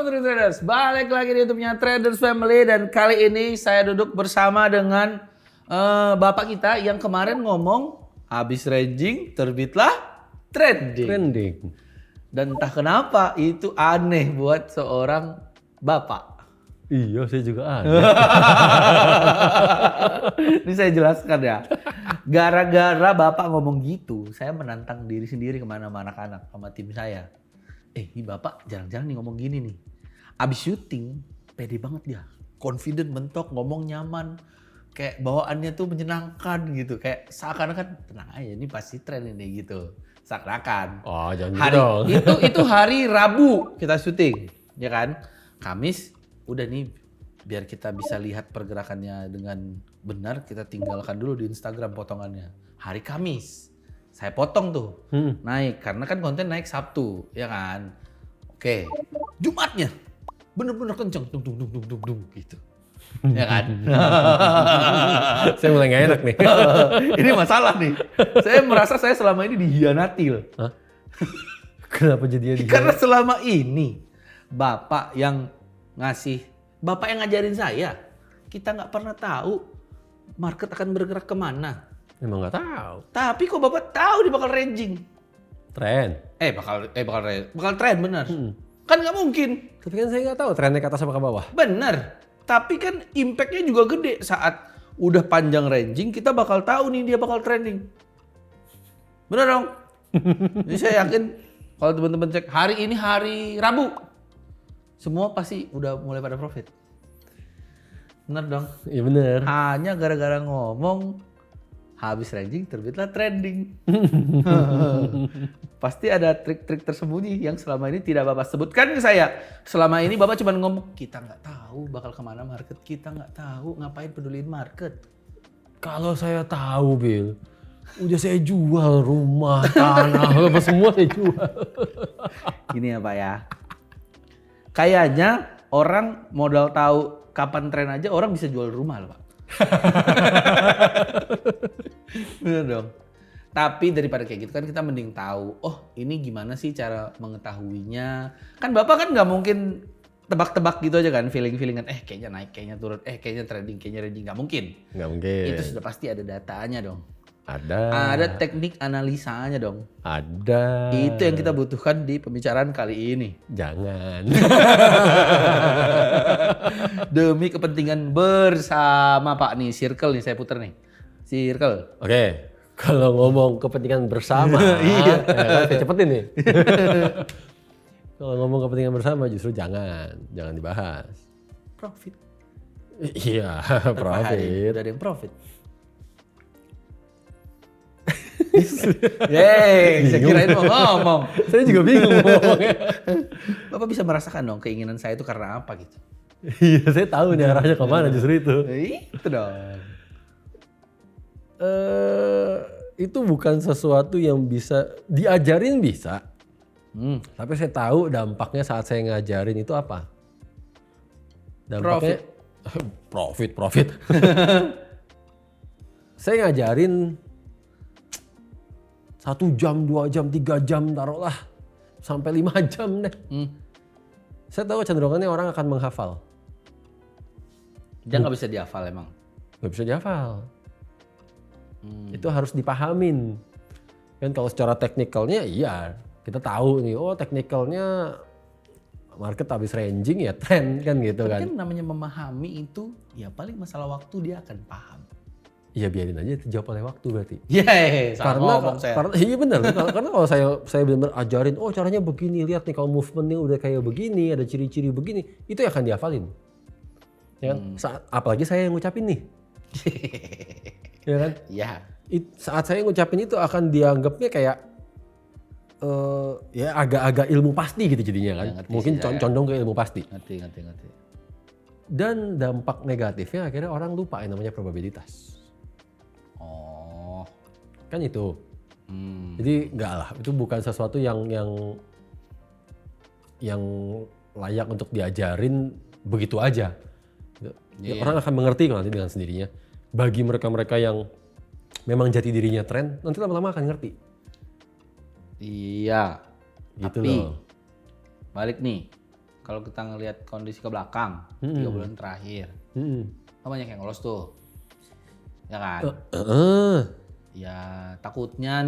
Nutri Traders, balik lagi di YouTube-nya Traders Family dan kali ini saya duduk bersama dengan bapak kita yang kemarin ngomong habis ranging terbitlah trending. Dan entah kenapa itu aneh buat seorang bapak. Iya, saya juga ada. Ini saya jelaskan ya. Gara-gara bapak ngomong gitu, saya menantang diri sendiri kemana-mana anak-anak sama tim saya. Ini bapak jarang-jarang nih ngomong gini nih. Abis syuting, pede banget dia. Confident, mentok, ngomong nyaman. Kayak bawaannya tuh menyenangkan gitu. Kayak seakan-akan tenang aja, ini pasti tren ini gitu. Seakan-akan. Oh, jangan Hari gitu dong. itu hari Rabu kita syuting, ya kan? Kamis udah nih biar kita bisa lihat pergerakannya dengan benar, kita tinggalkan dulu di Instagram potongannya. Hari Kamis saya potong tuh naik karena kan konten naik Sabtu, ya kan? Oke, Jumatnya bener-bener kenceng, dung gitu, ya kan? Saya mulai nggak enak nih. Ini masalah nih. Saya merasa saya selama ini dihianati loh. Hah? Kenapa jadinya dia? Karena selama ini bapak yang ngajarin saya, kita nggak pernah tahu market akan bergerak kemana. Emang nggak tahu. Tapi kok bapak tahu dia bakal ranging? Tren. Bakal tren bener. Kan nggak mungkin. Tapi kan saya nggak tahu trennya ke atas apa ke bawah. Bener. Tapi kan impactnya juga gede saat udah panjang ranging, kita bakal tahu nih dia bakal trending. Bener dong? Jadi saya yakin kalau teman-teman cek hari ini hari Rabu, semua pasti udah mulai pada profit. Bener dong? Iya bener. Hanya gara-gara ngomong habis ranging terbitlah trending. Pasti ada trik-trik tersembunyi yang selama ini tidak bapak sebutkan ke saya. Selama ini bapak cuma ngomong kita nggak tahu bakal kemana market, kita nggak tahu ngapain peduliin market. Kalau saya tahu, Bill, udah saya jual rumah, tanah, apa semua saya jual. Gini ya Pak ya. Kayaknya orang modal tahu kapan tren aja orang bisa jual rumah loh Pak. Bener dong. Tapi daripada kayak gitu kan kita mending tahu, oh ini gimana sih cara mengetahuinya. Kan bapak kan nggak mungkin tebak-tebak gitu aja kan, feeling-feelingan, kayaknya naik, kayaknya turun, kayaknya trending, kayaknya ranging, nggak mungkin. Nggak mungkin. Itu sudah pasti ada datanya dong. Ada. Ada teknik analisanya dong. Ada. Itu yang kita butuhkan di pembicaraan kali ini. Jangan. Demi kepentingan bersama Pak nih, circle nih saya puter nih. Circle. Oke. Kalau ngomong kepentingan bersama, Iya. ya kan, saya cepetin nih. Kalau ngomong kepentingan bersama justru jangan dibahas. Profit. Iya, profit. Udah ada yang profit. Yeay, saya kirain mau ngomong. Saya juga bingung ngomongnya. Bapak bisa merasakan dong keinginan saya itu karena apa gitu. Iya, saya tahu nih arahnya kemana justru itu. Itu dong. Itu bukan sesuatu yang bisa diajarin bisa. Tapi saya tahu dampaknya saat saya ngajarin itu apa. Dampaknya profit. Saya ngajarin 1 jam, 2 jam, 3 jam taruhlah sampai 5 jam deh. Saya tahu cenderungannya orang akan menghafal. Dia nggak bisa dihafal emang. Nggak bisa dihafal. Itu harus dipahamin. Kan kalau secara teknikalnya iya, kita tahu nih, oh teknikalnya market habis ranging ya tren kan gitu Tapi kan. kan namanya memahami itu ya paling masalah waktu dia akan paham. Iya biarin aja dijawab oleh waktu berarti. Yeay, salah ngomong saya. Karena iya benar. Karena kalau saya benar-benar ajarin, oh caranya begini, lihat nih kalau movementnya udah kayak begini, ada ciri-ciri begini, itu yang akan dihafalin. Ya kan? Apalagi saya yang ngucapin nih. Ya kan? Iya. Saat saya ngucapin itu akan dianggapnya kayak ya agak-agak ilmu pasti gitu jadinya kan. Ya, ngerti Mungkin sih, condong ke ilmu pasti. Ngerti. Dan dampak negatifnya akhirnya orang lupa yang namanya probabilitas. Oh. Kan itu. Jadi enggak lah, itu bukan sesuatu yang layak untuk diajarin begitu aja. Ya, orang akan mengerti kalau nanti dengan sendirinya. Bagi mereka-mereka yang memang jati dirinya tren, nanti lama-lama akan ngerti. Iya. Gitu Tapi, loh. balik nih. kalau kita ngelihat kondisi ke belakang 3 bulan terakhir, kan banyak yang lolos tuh, ya kan? Ya takutnya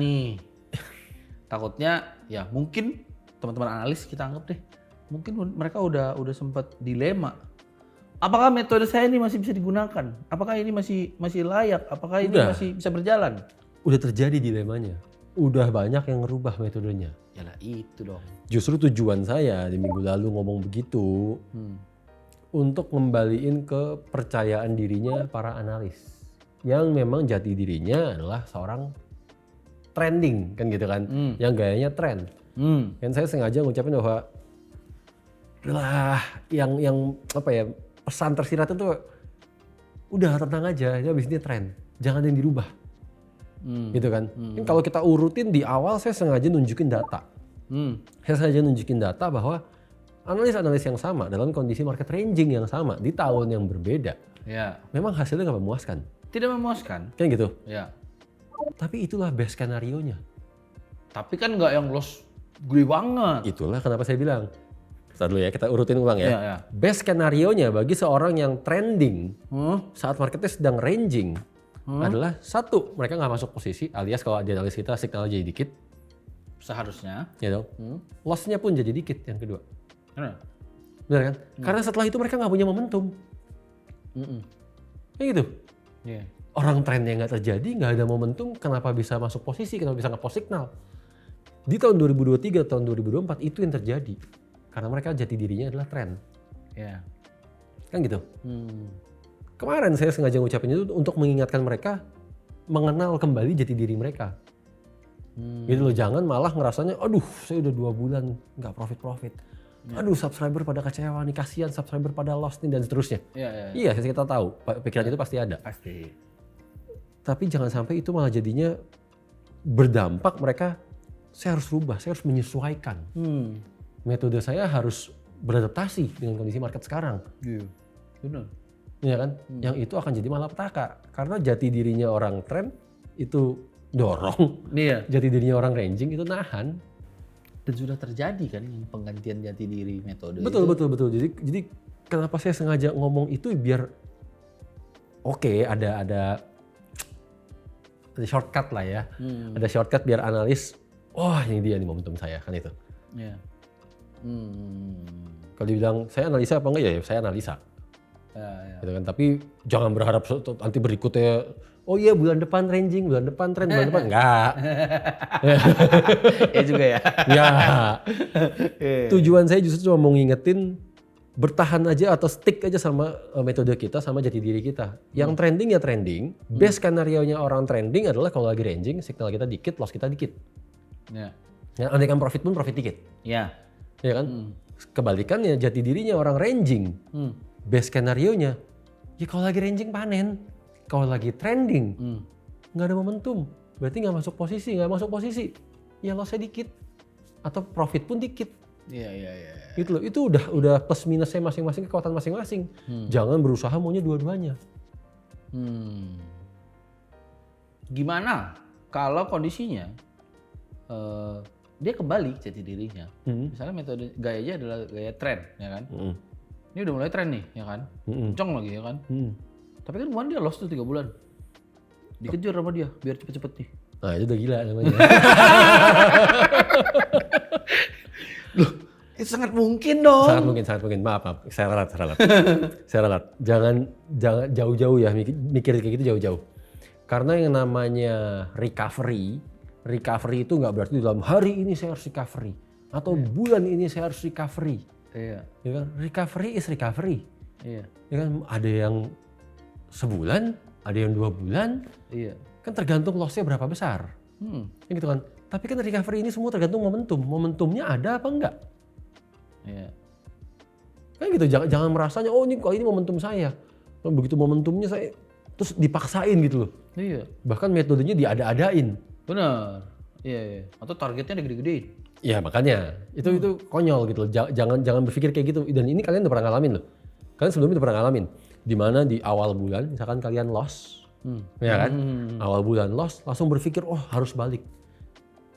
ya mungkin teman-teman analis kita anggap deh, mungkin mereka udah sempat dilema. Apakah metode saya ini masih bisa digunakan? Apakah ini masih layak? Apakah ini masih bisa berjalan? Udah terjadi dilemanya. Udah banyak yang ngerubah metodenya. Yalah itu dong. Justru tujuan saya di minggu lalu ngomong begitu untuk ngembaliin kepercayaan dirinya para analis yang memang jati dirinya adalah seorang trending kan gitu kan, yang gayanya tren. Kan saya sengaja ngucapin bahwa yang apa ya, pesan tersirat itu udah tenang aja, ya abis ini tren, jangan yang dirubah. Gitu kan. Kalau kita urutin di awal saya sengaja nunjukin data. Saya sengaja nunjukin data bahwa analis-analis yang sama dalam kondisi market ranging yang sama di tahun yang berbeda. Ya. Memang hasilnya nggak memuaskan. Tidak memuaskan. Kan gitu. Ya. Tapi itulah best skenario-nya. Tapi kan nggak yang loss gede banget. Itulah kenapa saya bilang. Bentar dulu ya, kita urutin ulang ya. Ya. Best skenario-nya bagi seorang yang trending saat marketnya sedang ranging adalah satu, mereka nggak masuk posisi, alias kalau di analis kita signal jadi dikit. Seharusnya. Ya dong. Loss-nya pun jadi dikit yang kedua. Benar kan? Karena setelah itu mereka nggak punya momentum. Kayak gitu. Yeah. Orang trennya nggak terjadi, nggak ada momentum, kenapa bisa masuk posisi, kenapa bisa nge-post signal? Di tahun 2023, tahun 2024 itu yang terjadi. Karena mereka jati dirinya adalah tren. Yeah. Kan gitu. Kemarin saya sengaja ngucapin itu untuk mengingatkan mereka mengenal kembali jati diri mereka. Gitu loh, jangan malah ngerasanya, aduh saya udah 2 bulan nggak profit. Aduh subscriber pada kecewa nih, kasihan subscriber pada lost nih dan seterusnya. Iya, kita tahu, pikiran itu pasti ada. Pasti. Tapi jangan sampai itu malah jadinya berdampak mereka, saya harus rubah, saya harus menyesuaikan. Metode saya harus beradaptasi dengan kondisi market sekarang. Iya, benar. Ya kan? Yang itu akan jadi malapetaka. Karena jati dirinya orang tren itu dorong. Iya. Jati dirinya orang ranging itu nahan. Dan sudah terjadi kan yang penggantian jati diri metode Betul. itu. Jadi kenapa saya sengaja ngomong itu biar ada shortcut lah ya. Ada shortcut biar analis, ini dia nih momentum saya kan itu. Iya. Kalau dibilang saya analisa apa enggak, ya saya analisa. Ya. Gitu kan. Tapi jangan berharap nanti berikutnya, oh iya bulan depan ranging, bulan depan tren, bulan depan enggak. Ya juga ya. Ya. Tujuan saya justru cuma mau ngingetin bertahan aja atau stick aja sama metode kita, sama jati diri kita. Yang trending ya trending. Best skenario-nya orang trending adalah kalau lagi ranging, signal kita dikit, loss kita dikit. Ya. Ya, andaikan profit pun profit dikit. Ya. Ya kan? Kebalikannya jati dirinya orang ranging. Best skenario-nya, ya kalau lagi ranging panen. Kalau lagi trending, nggak ada momentum. Berarti nggak masuk posisi. Ya loss-nya dikit. Atau profit pun dikit. Iya. Gitu loh, itu udah plus minusnya masing-masing, kekuatan masing-masing. Jangan berusaha maunya dua-duanya. Gimana kalau kondisinya dia kembali jati dirinya? Misalnya metode gayanya adalah gaya tren, ya kan? Ini udah mulai tren nih, ya kan? Kenceng lagi, ya kan? Tapi kan kemarin dia lost tuh 3 bulan. Dikejar sama dia, biar cepet-cepet nih. Nah itu udah gila namanya. Loh, itu sangat mungkin dong. Sangat mungkin. Maaf. Saya ralat. Jangan jauh-jauh ya, mikir kayak gitu jauh-jauh. Karena yang namanya recovery itu nggak berarti dalam hari ini saya harus recovery. Atau bulan ini saya harus recovery. Iya. Ya kan? Recovery is recovery. Iya. Ya kan? Ada yang sebulan, ada yang 2 bulan. Iya. Kan tergantung loss-nya berapa besar. Ya gitu kan. Tapi kan recovery ini semua tergantung momentum. Momentumnya ada apa enggak? Iya. Kan gitu. Jangan merasanya, ini kali ini momentum saya. Begitu momentumnya saya terus dipaksain gitu loh. Iya. Bahkan metodenya diada-adain. Benar. Iya. Atau targetnya digede-gedein. Ya makanya itu konyol gitu loh. Jangan berpikir kayak gitu. Dan ini kalian udah pernah ngalamin loh. Kalian sebelumnya udah pernah ngalamin. Dimana di awal bulan misalkan kalian loss, ya kan? Awal bulan loss, langsung berpikir harus balik.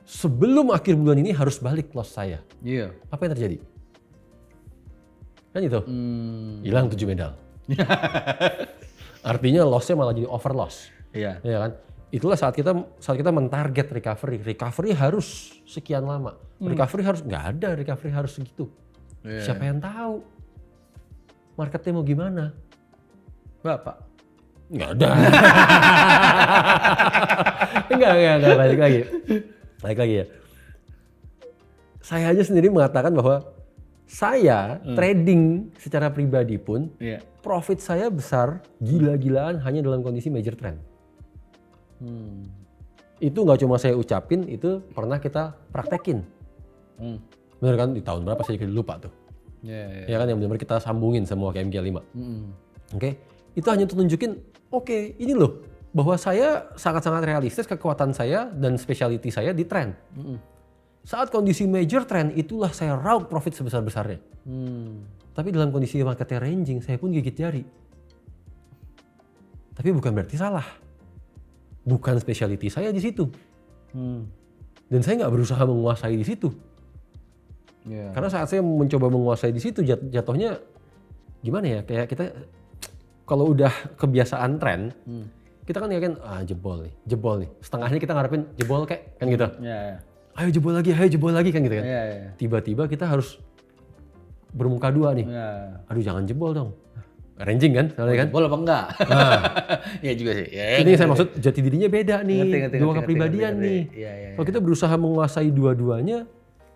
Sebelum akhir bulan ini harus balik loss saya. Iya. Apa yang terjadi? Kan itu. Hmm. Hilang 7 medal. Artinya loss-nya malah jadi over loss. Iya. Ya kan? Itulah saat kita mentarget recovery. Recovery harus sekian lama. Recovery harus nggak ada recovery harus segitu. Iya. Siapa yang tahu? Marketnya mau gimana? Bapak. Nggak ada. Enggak, balik lagi ya. Saya aja sendiri mengatakan bahwa saya trading secara pribadi pun Iya. profit saya besar gila-gilaan hanya dalam kondisi major trend. Itu nggak cuma saya ucapin, itu pernah kita praktekin. Bener kan, di tahun berapa saya jadi lupa tuh. Iya. Ya kan, yang benar-benar kita sambungin semua ke MG5. Oke, itu hanya untuk nunjukin, oke, ini loh, bahwa saya sangat-sangat realistis kekuatan saya dan specialty saya di trend. Saat kondisi major trend, itulah saya raup profit sebesar-besarnya. Tapi dalam kondisi marketnya ranging, saya pun gigit jari. Tapi bukan berarti salah. Bukan specialty saya di situ. Dan saya nggak berusaha menguasai di situ. Yeah. Karena saat saya mencoba menguasai di situ, jatuhnya gimana ya? Kayak kita kalau udah kebiasaan tren, kita kan yakin jebol nih. Setengahnya kita ngarepin jebol kayak kan gitu. Yeah. Ayo jebol lagi kan gitu kan. Yeah. Tiba-tiba kita harus bermuka dua nih. Yeah. Aduh jangan jebol dong. Ranging kan, soalnya kan. Jebol apa enggak? Nah, Iya juga sih. Ya, ini saya maksud jati dirinya beda nih. Ngerti, Dua kepribadian nih. Iya. Kalau kita berusaha menguasai dua-duanya,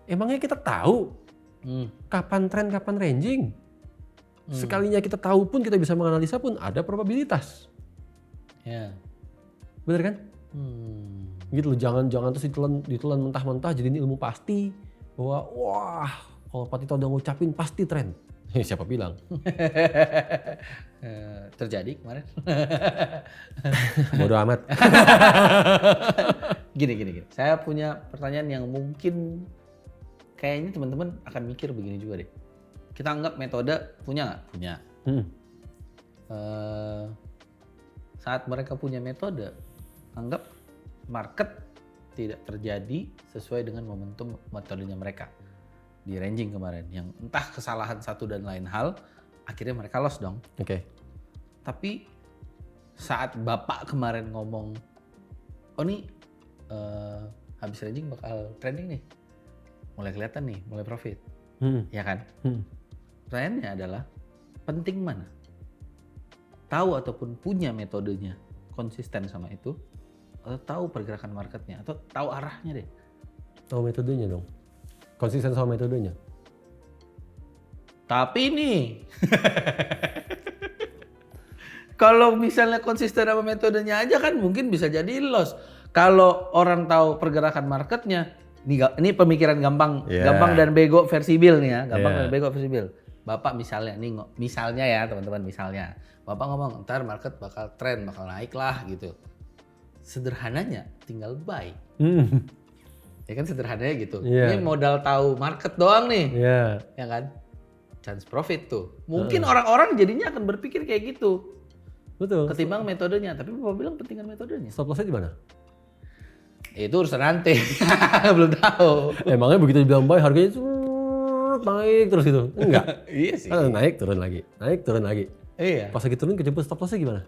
emangnya kita tahu kapan tren, kapan ranging? Sekalinya kita tahu pun, kita bisa menganalisa pun, ada probabilitas. Ya. Bener kan? Gitu loh, jangan terus ditelan mentah-mentah jadi ilmu pasti. Bahwa wah, kalau Pak Tito udah ngucapin pasti tren. Siapa bilang? Terjadi kemarin. Bodoh amat. Gini. Saya punya pertanyaan yang mungkin kayaknya teman-teman akan mikir begini juga deh. Kita anggap metode punya nggak? Punya. Saat mereka punya metode, anggap market tidak terjadi sesuai dengan momentum metodenya mereka. Di ranging kemarin, yang entah kesalahan satu dan lain hal, akhirnya mereka loss dong. Oke. Tapi saat Bapak kemarin ngomong, oh nih habis ranging bakal trending nih, mulai kelihatan nih, mulai profit, ya kan? Pertanyaannya adalah, penting mana? Tahu ataupun punya metodenya, konsisten sama itu, atau tahu pergerakan marketnya, atau tahu arahnya deh. Tahu metodenya dong. Konsisten sama metodenya. Tapi nih, kalau misalnya konsisten sama metodenya aja kan mungkin bisa jadi loss. Kalau orang tahu pergerakan marketnya, ini pemikiran gampang dan bego versi Bill nih ya, dan bego versi Bill. Bapak misalnya ya teman-teman, misalnya Bapak ngomong ntar market bakal trend, bakal naik lah gitu. Sederhananya tinggal buy. Ya kan sederhananya gitu. Ini modal tahu market doang nih. Ya kan? Chance profit tuh. Mungkin orang-orang jadinya akan berpikir kayak gitu. Betul. Ketimbang metodenya. Tapi Bapak bilang pentingan metodenya. Stop loss-nya di mana? Itu urusan nanti. Belum tahu. Emangnya begitu dibilang buy harganya naik terus gitu? Enggak. Iya sih. Naik turun lagi. Naik turun lagi. Iya. Pas lagi turun kejebak, stop loss-nya gimana?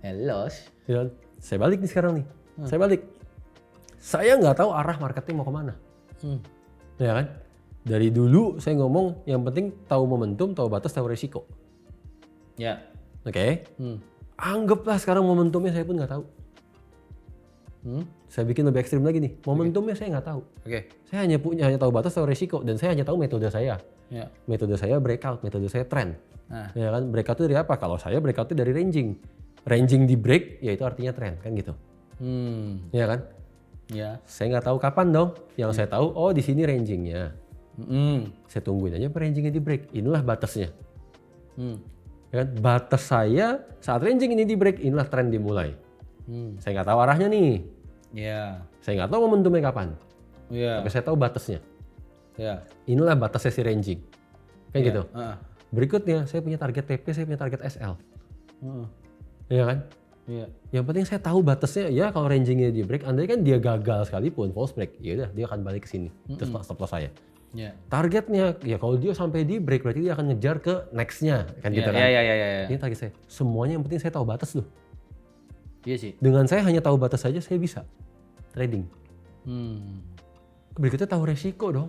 Loss. Ya, saya balik nih sekarang nih. Saya balik. Saya nggak tahu arah marketing mau kemana. Ya kan? Dari dulu saya ngomong yang penting tahu momentum, tahu batas, tahu resiko. Ya. Oke. Anggaplah sekarang momentumnya saya pun nggak tahu. Saya bikin lebih ekstrim lagi nih. Momentumnya saya nggak tahu. Saya hanya tahu batas, tahu resiko, dan saya hanya tahu metode saya. Ya. Metode saya breakout, metode saya trend. Nah. Ya kan? Breakout itu dari apa? Kalau saya breakout itu dari ranging. Ranging di break, ya itu artinya trend kan gitu. Ya kan? Ya. Saya nggak tahu kapan dong. Yang saya tahu, oh di sini rangingnya. Saya tungguin aja rangingnya di break. Inilah batasnya. Ya kan? Batas saya saat ranging ini di break, inilah tren dimulai. Saya nggak tahu arahnya nih. Ya. Saya nggak tahu momentumnya kapan. Ya. Tapi saya tahu batasnya. Ya. Inilah batasnya si ranging. Kayak gitu. Berikutnya saya punya target TP, saya punya target SL. Iya kan? Iya. Yang penting saya tahu batasnya. Ya kalau rangingnya di break, andai kan dia gagal sekalipun false break, ya udah dia akan balik ke sini. Itu stop loss saya. Ya. Targetnya, ya kalau dia sampai di break berarti dia akan ngejar ke next-nya. Kan gitu kan. Iya. Ini target saya. Semuanya yang penting saya tahu batas loh. Iya sih. Dengan saya hanya tahu batas saja saya bisa trading. Hmm. Berikutnya tahu resiko dong.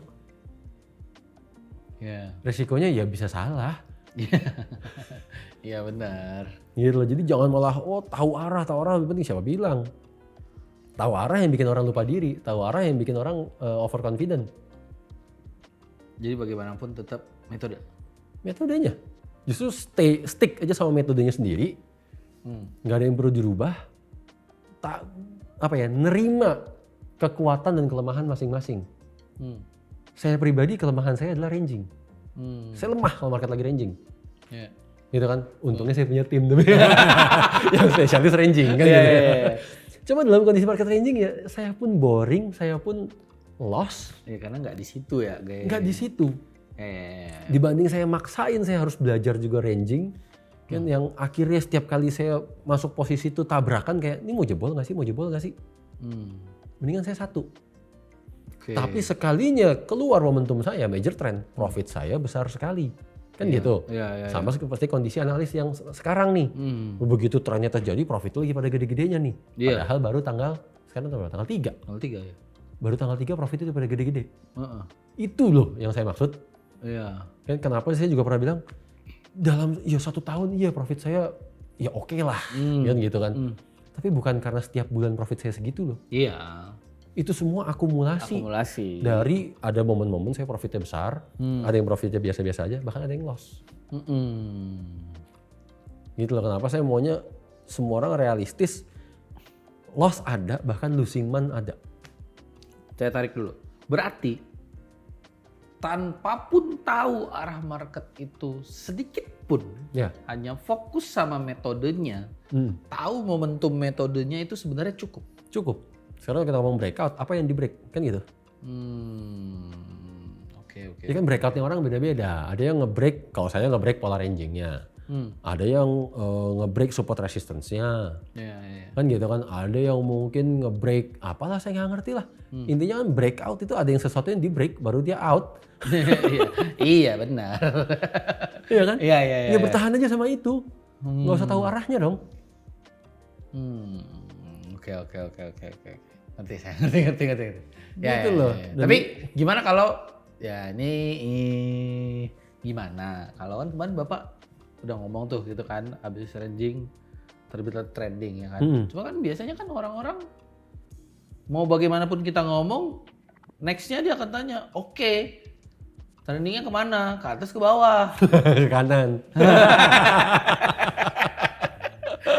Ya. Resikonya ya bisa salah. Iya benar. Gitu loh. Jadi jangan malah tahu arah lebih penting siapa bilang. Tahu arah yang bikin orang lupa diri, tahu arah yang bikin orang overconfident. Jadi bagaimanapun tetap metode. Metodenya. Justru stick aja sama metodenya sendiri. Nggak ada yang perlu dirubah. Nerima kekuatan dan kelemahan masing-masing. Saya pribadi kelemahan saya adalah ranging. Saya lemah kalau market lagi ranging. Yeah. Gitu kan. Untungnya saya punya tim yang spesialis ranging kan gitu. Cuma dalam kondisi market ranging ya saya pun boring, saya pun loss. Ya karena nggak di situ ya, guys. Nggak di situ. Dibanding saya maksain saya harus belajar juga ranging. Kan yang akhirnya setiap kali saya masuk posisi itu tabrakan kayak ini mau jebol nggak sih? Mendingan saya satu. Tapi sekalinya keluar momentum saya major trend, profit saya besar sekali. Kan gitu. Sama seperti kondisi analis yang sekarang nih. Begitu trennya terjadi profit lagi pada gede-gedenya nih. Padahal baru sekarang tanggal 3. Tanggal 3 ya. Baru tanggal 3 profit itu pada gede-gede. Itu loh yang saya maksud. Iya. Kan kenapa saya juga pernah bilang dalam 1 tahun profit saya ya oke lah. Kan gitu kan. Tapi bukan karena setiap bulan profit saya segitu loh. Iya. Itu semua akumulasi. Dari ada momen-momen saya profitnya besar, ada yang profitnya biasa-biasa aja, bahkan ada yang loss. Gitu loh, kenapa saya maunya semua orang realistis. Loss ada, bahkan losing man ada. Saya tarik dulu. Berarti tanpa pun tahu arah market itu sedikit pun, hanya fokus sama metodenya, tahu momentum metodenya itu sebenarnya cukup. Cukup. Sekarang kita ngomong breakout, apa yang di break? Kan gitu. Oke. Ya kan breakoutnya orang beda-beda. Ada yang nge-break, kalau saya nge-break pola rangingnya. Ada yang nge-break support resistance-nya. Kan gitu kan. Ada yang mungkin nge-break, apalah saya nggak ngerti lah. Intinya kan breakout itu ada yang sesuatu yang di-break, baru dia out. Iya benar. Iya kan? Iya. Ya bertahan aja sama itu. Nggak usah tahu arahnya dong. Oke. Ngerti. Gitu loh. Ya. Tapi gimana kalau ini gimana? Kalau kan kemarin Bapak udah ngomong tuh gitu kan, habis ranging terbitlah trending ya kan. Cuma kan biasanya kan orang-orang mau bagaimanapun kita ngomong, next-nya dia akan tanya, oke, trendingnya kemana? Ke atas ke bawah? Ke kanan.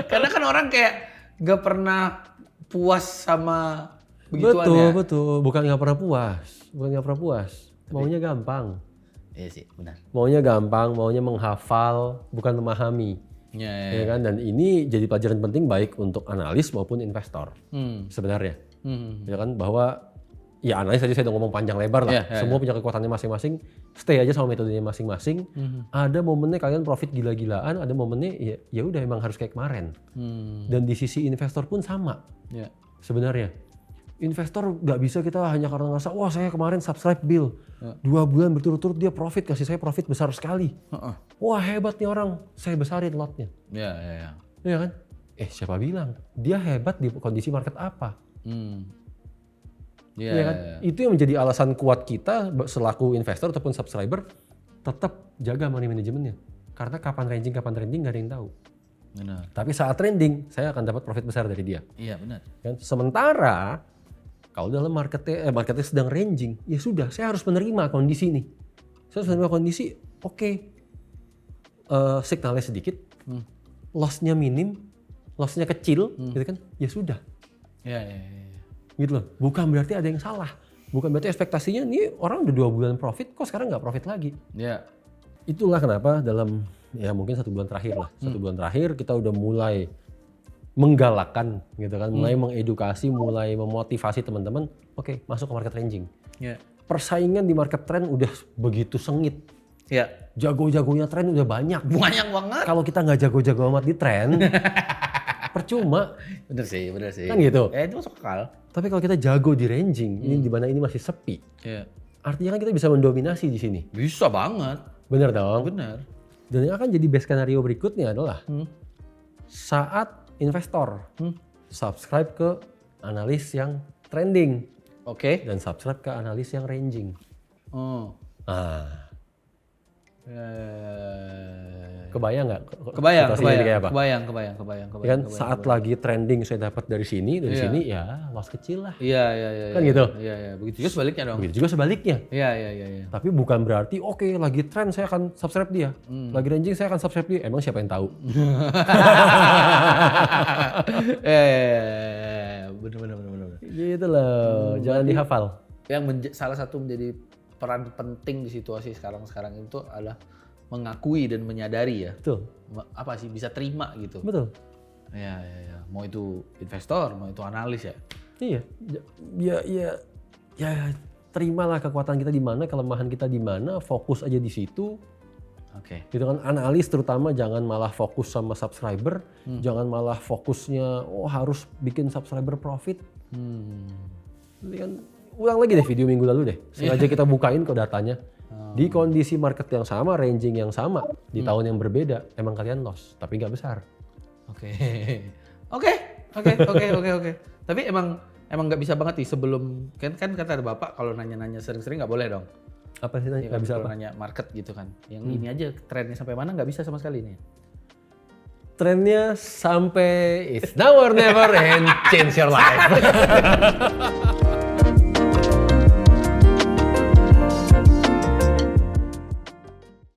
Karena kan orang kayak gak pernah puas sama begituan. Betul. Bukan nggak pernah puas. Maunya gampang. Iya sih, benar. Maunya gampang, maunya menghafal, bukan memahami. Ya kan? Dan ini jadi pelajaran penting baik untuk analis maupun investor. Sebenarnya. Ya kan? Bahwa ya analis aja saya udah ngomong panjang lebar lah. Semua punya kekuatannya masing-masing. Stay aja sama metodenya masing-masing. Ada momennya kalian profit gila-gilaan, ada momennya ya udah emang harus kayak kemarin. Dan di sisi investor pun sama. Sebenarnya. Investor nggak bisa kita hanya karena ngerasa wah saya kemarin subscribe Bill 2 bulan berturut-turut dia profit, kasih saya profit besar sekali. Wah hebat nih orang, saya besarin lotnya. Iya kan? Siapa bilang dia hebat di kondisi market apa? Iya kan? Itu yang menjadi alasan kuat kita selaku investor ataupun subscriber tetap jaga money manajemennya. Karena kapan ranging nggak ada yang tahu. Benar. Tapi saat trending saya akan dapat profit besar dari dia. Iya benar. Kan? Sementara kalau dalam marketnya sedang ranging, ya sudah saya harus menerima kondisi ini. Saya harus menerima kondisi, signalnya sedikit, loss-nya minim, loss-nya kecil, gitu kan? Ya sudah. Iya. Gitu loh. Bukan berarti ada yang salah. Bukan berarti ekspektasinya nih orang udah 2 bulan profit, kok sekarang nggak profit lagi. Iya. Itulah kenapa dalam mungkin 1 bulan terakhir lah. 1 bulan terakhir kita udah mulai menggalakkan gitu kan, mulai mengedukasi, mulai memotivasi teman-teman, masuk ke market ranging. Persaingan di market trend udah begitu sengit. Jago-jagonya tren udah banyak. Banyak banget. Kalau kita nggak jago-jago amat di tren, percuma. Bener sih. Kan gitu. Itu masuk akal. Tapi kalau kita jago di ranging, ini di mana ini masih sepi. Artinya kan kita bisa mendominasi di sini. Bisa banget. Bener dong? Bener. Dan yang akan jadi best skenario berikutnya adalah saat investor subscribe ke analis yang trending Oke. dan subscribe ke analis yang ranging. Oh. Ah, Eh, kebayang nggak? Kebayang, situasinya jadi kayak apa? kebayang. Ya kan saat lagi trending saya dapat dari sini, dari sini ya loss kecil lah. Iya. Kan gitu? Iya. Begitu juga sebaliknya dong. Begitu juga sebaliknya. Iya. Tapi bukan berarti oke lagi trend saya akan subscribe dia, lagi ranging saya akan subscribe dia. Emang siapa yang tahu? Bener. Gitu loh, jangan dihafal. Yang salah satu menjadi peran penting di situasi sekarang itu adalah mengakui dan menyadari ya. Betul. Apa sih, bisa terima gitu. Betul. Iya. Mau itu investor, mau itu analis ya. Iya. Ya terimalah kekuatan kita di mana, kelemahan kita di mana, fokus aja di situ. Oke. Gitu kan, analis terutama jangan malah fokus sama subscriber, jangan malah fokusnya harus bikin subscriber profit. Nanti kan ulang lagi deh video minggu lalu deh. Sengaja kita bukain kok datanya. Di kondisi market yang sama, ranging yang sama, di tahun yang berbeda, emang kalian loss, tapi nggak besar. Oke. Tapi emang nggak bisa banget nih sebelum kan kata ada bapak kalau nanya-nanya sering-sering nggak boleh dong. Apa sih Iya nggak kan, bisa kalau apa? nanya market gitu kan. Yang ini aja trennya sampai mana nggak bisa sama sekali nih. Trennya sampai it's now or never and change your life.